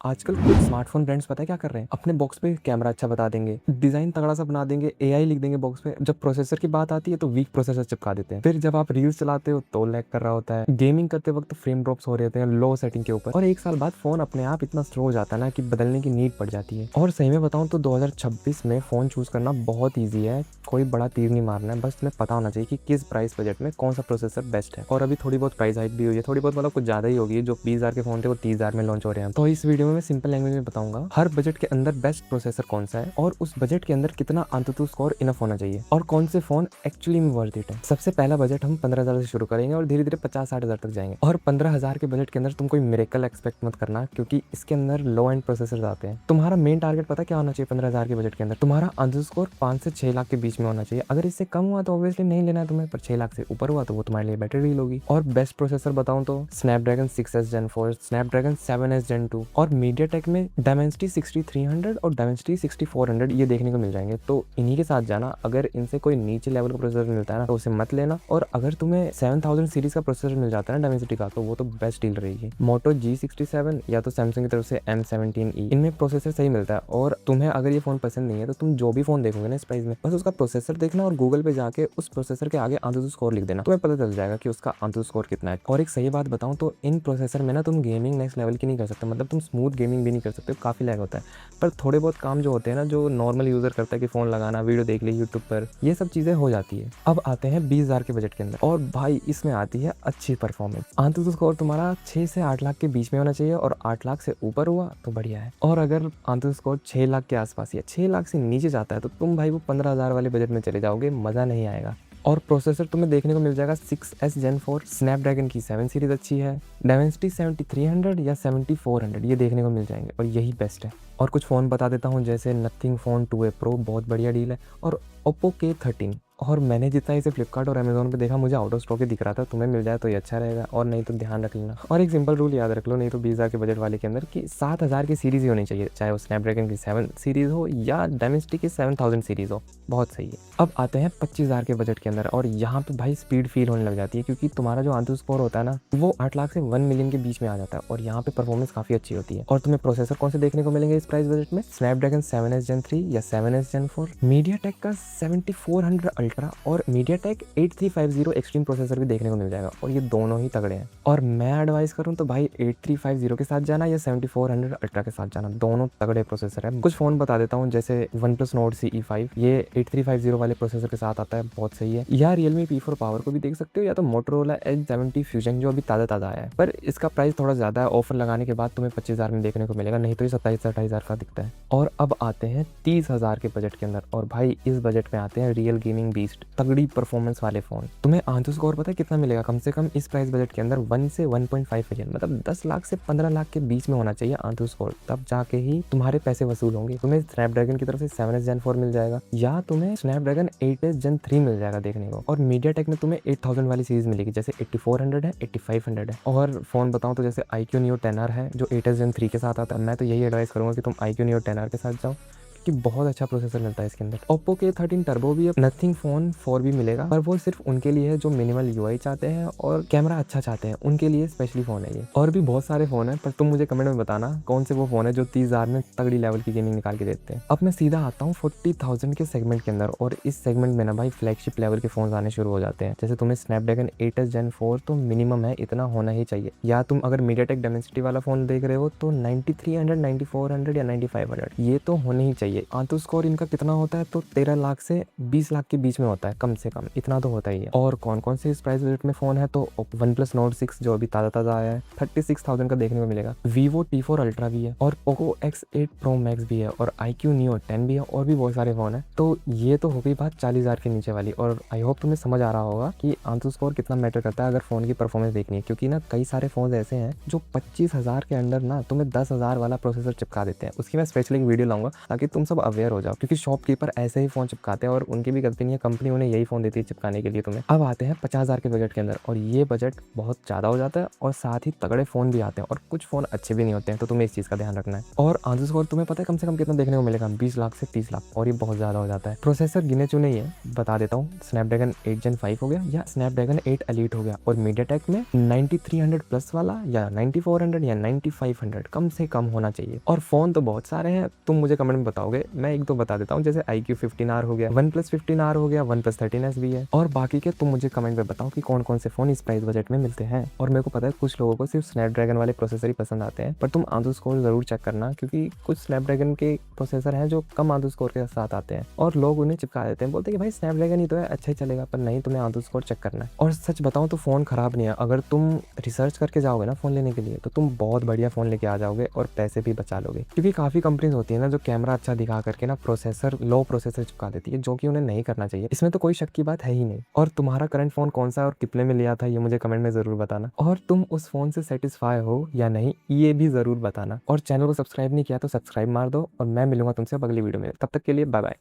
आजकल कुछ smartphone brands पता है क्या कर रहे हैं, अपने बॉक्स पे कैमरा अच्छा बता देंगे, डिजाइन तगड़ा सा बना देंगे, एआई लिख देंगे बॉक्स पे। जब प्रोसेसर की बात आती है तो वीक प्रोसेसर चिपका देते हैं। फिर जब आप रील्स चलाते हो तो लैग कर रहा होता है, गेमिंग करते वक्त फ्रेम ड्रॉप्स हो रहे होते हैं लो सेटिंग के ऊपर, और एक साल बाद फोन अपने आप इतना स्लो हो जाता है ना कि बदलने की नीड पड़ जाती है। और सही में बताऊं तो 2026 में फोन चूज करना बहुत ईजी है, कोई बड़ा तीर नहीं मारना है, बस तुम्हें पता होना चाहिए कि किस प्राइस बजट में कौन सा प्रोसेसर बेस्ट है। और अभी थोड़ी बहुत प्राइस हाइक भी हुई है, थोड़ी बहुत मतलब कुछ ज्यादा ही होगी। जो 20,000 के फोन थे वो 30,000 में लॉन्च हो रहे हैं। तो इस वीडियो में मैं सिंपल लैंग्वेज में बताऊंगा हर बजट के अंदर बेस्ट प्रोसेसर कौन सा है, और उस बजट के अंदर कितना अंतुतु स्कोर इनफ होना चाहिए, और कौन से फोन एक्चुअली में वर्थ इट है। सबसे पहला बजट हम 15,000 से शुरू करेंगे और धीरे धीरे 50-60,000 तक जाएंगे। और 15,000 के बजट के अंदर तुम कोई मिरेकल एक्सपेक्ट मत करना, क्योंकि इसके अंदर लो एंड प्रोसेसर आते हैं। तुम्हारा मेन टारगेट पता क्या होना चाहिए 15,000 के बजट के अंदर? तुम्हारा अंतुतु स्कोर 5 से 6 लाख के बीच में होना चाहिए। अगर इससे कम हुआ तो ऑब्वियसली नहीं लेना है तुम्हें, पर 6 लाख से ऊपर हुआ तो वो तुम्हारे लिए बेटर डील होगी। और बेस्ट प्रोसेसर बताऊं तो Snapdragon 6s Gen 4, Snapdragon 7s Gen 2 और मीडियाटेक में डायमेंसिटी 6300 और डायमेंसिटी 6400 ये देखने को मिल जाएंगे। तो इन्हीं के साथ जाना। अगर इनसे कोई नीचे लेवल का प्रोसेसर मिलता है ना तो उसे मत लेना, और अगर तुम्हें 7000 सीरीज का प्रोसेसर मिल जाता है ना डायमेंसिटी का, तो वो तो बेस्ट डील रहेगी। मोटो G67 या तो सैमसंग की तरफ से M17e, इनमें प्रोसेसर सही मिलता है। और तुम्हें अगर ये फोन पसंद नहीं है तो तुम जो भी फोन देखोगे ना इस प्राइस में, बस उसका प्रोसेसर देखना और गूगल पे जाके उस प्रोसेसर के आगे अंतुतु स्कोर लिख देना, तुम्हें पता चल जाएगा कि उसका अंतुतु स्कोर कितना है। और एक सही बात बताऊं तो इन प्रोसेसर में ना तुम गेमिंग नेक्स्ट लेवल की नहीं कर सकते, मतलब तुम स्मूथ गेमिंग भी नहीं कर सकते, काफी लैग होता है। पर थोड़े बहुत काम जो होते हैं ना, जो नॉर्मल यूजर करता है कि फोन लगाना, वीडियो देख ली यूट्यूब पर, ये सब चीजें हो जाती है। अब आते हैं 20,000 के बजट के अंदर, और भाई इसमें आती है अच्छी परफॉर्मेंस। अंतुतु स्कोर तुम्हारा 6 से 8 लाख के बीच में होना चाहिए, और 8 लाख से ऊपर हुआ तो बढ़िया है। और अगर अंतुतु स्कोर 6 लाख के आसपास या 6 लाख से नीचे जाता है तो तुम भाई वो 15,000 वाले बजट में चले जाओगे, मजा नहीं आएगा। और प्रोसेसर तुम्हें देखने को मिल जाएगा 6s Gen 4, स्नैपड्रैगन की 7 सीरीज अच्छी है, डायमेंसिटी 7300 या 7400 ये देखने को मिल जाएंगे, और यही बेस्ट है। और कुछ फ़ोन बता देता हूँ, जैसे नथिंग फ़ोन 2A Pro बहुत बढ़िया डील है, और ओप्पो K13। और मैंने जितना इसे फ्लिपकार्ट और अमेजोन पे देखा मुझे आउट ऑफ स्टॉक ही दिख रहा था। तुम्हें मिल जाए तो ये अच्छा रहेगा, और नहीं तो ध्यान रख लेना। और एक सिंपल रूल याद रख लो, नहीं तो 20,000 के बजट वाले के अंदर कि 7,000 की सीरीज ही होनी चाहिए, चाहे वो स्नैपड्रैगन की 7 सीरीज हो या डायमेंसिटी की 7000 सीरीज हो, बहुत सही है। अब आते हैं 25,000 के बजट के अंदर, और यहाँ पे भाई स्पीड फील होने लग जाती है, क्योंकि तुम्हारा जो अंतुतु स्कोर होता है ना वो 8 लाख से 1 मिलियन के बीच में आ जाता है, और यहाँ पे परफॉर्मेंस काफी अच्छी होती है। और तुम्हें प्रोसेसर कौन से देखने को मिलेंगे इस प्राइस बजट में? स्नैपड्रैगन 7s Gen 3 या 7s Gen 4, मीडियाटेक का 7400 अल्ट्रा और मीडियाटेक 8350 एक्सट्रीम प्रोसेसर भी देखने को मिल जाएगा, और ये दोनों ही तगड़े हैं। और मैं एडवाइस करूं तो भाई 8350 के साथ जाना या 7400 अल्ट्रा के साथ जाना, दोनों तगड़े प्रोसेसर है। कुछ फोन बता देता हूं, जैसे OnePlus Nord CE5, ये 8350 वाले प्रोसेसर के साथ आता है, बहुत सही है। या Realme P4 Power को भी देख सकते हो, या तो Motorola Edge 70 Fusion जो अभी ताज़ा आया है, पर इसका प्राइस थोड़ा ज्यादा है। ऑफर लगाने के बाद तुम्हें 25,000 में देखने को मिलेगा, नहीं तो ये 27-28,000 का दिखता है। और अब आते हैं 30,000 के बजट के अंदर, और भाई इस बजट में आते हैं रियल गेमिंग बीस्ट, तगड़ी परफॉर्मेंस वाले फोन। तुम्हें अंतुतु स्कोर पता है कितना मिलेगा? कम से कम इस प्राइस बजट के अंदर 1 से 1.5 मिलियन, मतलब 10 लाख से 15 लाख के बीच में होना चाहिए अंतुतु स्कोर, तब जाके ही तुम्हारे पैसे वसूल होंगे। तुम्हें स्नैपड्रैगन की तरफ से 7s Gen 4 मिल जाएगा, या तुम्हें स्नैपड्रैगन 8s Gen 3 मिल जाएगा देखने को, और मीडियाटेक में तुम्हें 8000 वाली सीरीज मिलेगी, जैसे 8400 है, 8500 है। और फोन बताऊं तो जैसे iQOO Neo 10R है जो 8s Gen 3 के साथ आता है। मैं तो यही एडवाइस करूंगा कि तुम iQOO Neo 10R के साथ जाओ, कि बहुत अच्छा प्रोसेसर मिलता है इसके अंदर। ओप्पो K13 टर्बो भी है, नथिंग फोन 4 भी मिलेगा, पर वो सिर्फ उनके लिए है जो मिनिमल यूआई चाहते हैं और कैमरा अच्छा चाहते हैं, उनके लिए स्पेशली फोन है ये। और भी बहुत सारे फोन है, पर तुम मुझे कमेंट में बताना कौन से वो फोन है जो 30,000 में तगड़ी लेवल की गेमिंग निकाल के देते हैं। अब मैं सीधा आता हूँ 40,000 के सेगमेंट के अंदर, और इस सेगमेंट में ना भाई फ्लैगशिप लेवल के फोन आने शुरू हो जाते हैं। जैसे तुम्हें स्नैपड्रैगन 8s Gen 4 तो मिनिमम है, इतना होना ही चाहिए। या तुम अगर मीडियाटेक डायमेंसिटी वाला फोन देख रहे हो तो 9300, 9400 या 9500 ये तो होने ही चाहिए। अंतुतु स्कोर इनका कितना होता है तो 13 लाख से 20 लाख के बीच में होता है, कम से कम इतना तो होता ही है। और कौन कौन से इस प्राइस बजट में फोन है तो OnePlus Nord 6 जो अभी ताज़ा आया है 36,000 का देखने को मिलेगा, Vivo T4 Ultra भी है, और Poco X8 Pro Max भी है, और iQOO Neo 10 भी है, और भी बहुत सारे फोन है। तो ये तो हो गई बात 40,000 के नीचे वाली, और आई होप तुम्हें समझ आ रहा होगा कि अंतुतु स्कोर कितना मैटर करता है अगर फोन की परफॉर्मेंस देखनी है, क्योंकि ना कई सारे फोन ऐसे हैं जो 25,000 के अंदर ना तुम्हें 10,000 वाला प्रोसेसर चिपका देते हैं। उसकी मैं स्पेशली एक वीडियो लाऊंगा ताकि तुम तुम सब अवेयर हो जाओ, क्योंकि शॉपकीपर ऐसे ही फोन चिपकाते हैं और उनकी भी गलती नहीं है, कंपनी उन्हें यही फोन देती है चिपकाने के लिए तुम्हें। अब आते हैं 50,000 के बजट के अंदर, और ये बजट बहुत ज्यादा हो जाता है और साथ ही तगड़े फोन भी आते हैं और कुछ फोन अच्छे भी नहीं होते हैं, तो तुम्हें इस चीज का ध्यान रखना है। और आंसर स्कोर तुम्हें पता है कम से कम कितना देखने को मिलेगा? 20 लाख से 30 लाख, और ये बहुत ज्यादा हो जाता है। प्रोसेसर गिने चुने ही है, बता देता हूँ। स्नैपड्रैगन 8 Gen 5 हो गया या स्नैपड्रैगन 8 Elite हो गया, और मीडियाटेक में 9300 प्लस वाला या 9400 या 9500 कम से कम होना चाहिए। और फोन तो बहुत सारे हैं, तुम मुझे कमेंट में बताओगे, मैं एक दो बता देता हूँ, जैसे iQOO 15R हो गया, OnePlus 15R हो गया, OnePlus 13S भी है, और बाकी के तुम मुझे कमेंट में बताओ कि कौन कौन से फोन इस प्राइस बजट में मिलते हैं। और मेरे को पता है कुछ लोगों को सिर्फ स्नैपड्रैगन वाले प्रोसेसर ही पसंद आते हैं, पर तुम आंसर स्कोर जरूर चेक करना, क्योंकि कुछ स्नैपड्रैगन के प्रोसेसर हैं जो कम आंसर स्कोर के साथ आते हैं और लोग उन्हें चिपका देते हैं, बोलते हैं कि भाई स्नैपड्रैगन ही तो है, अच्छा ही चलेगा, पर नहीं, तुम्हें आंसर स्कोर चेक करना है। और सच बताऊं तो फोन खराब नहीं है, अगर तुम रिसर्च करके जाओगे ना फोन लेने के लिए, तो तुम बहुत बढ़िया फोन लेके आ जाओगे और पैसे भी बचा लोगे, क्योंकि काफी कंपनीज होती है ना जो कैमरा अच्छा दिखा करके ना प्रोसेसर लो प्रोसेसर चिपका देती है, जो कि उन्हें नहीं करना चाहिए। इसमें तो कोई शक की बात है ही नहीं। और तुम्हारा करंट फोन कौन सा और कितने में लिया था, ये मुझे कमेंट में जरूर बताना, और तुम उस फोन से सेटिस्फाई हो या नहीं ये भी जरूर बताना। और चैनल को सब्सक्राइब नहीं किया तो सब्सक्राइब मार दो, और मैं मिलूंगा तुमसे अब अगली वीडियो में, तब तक के लिए बाय बाय।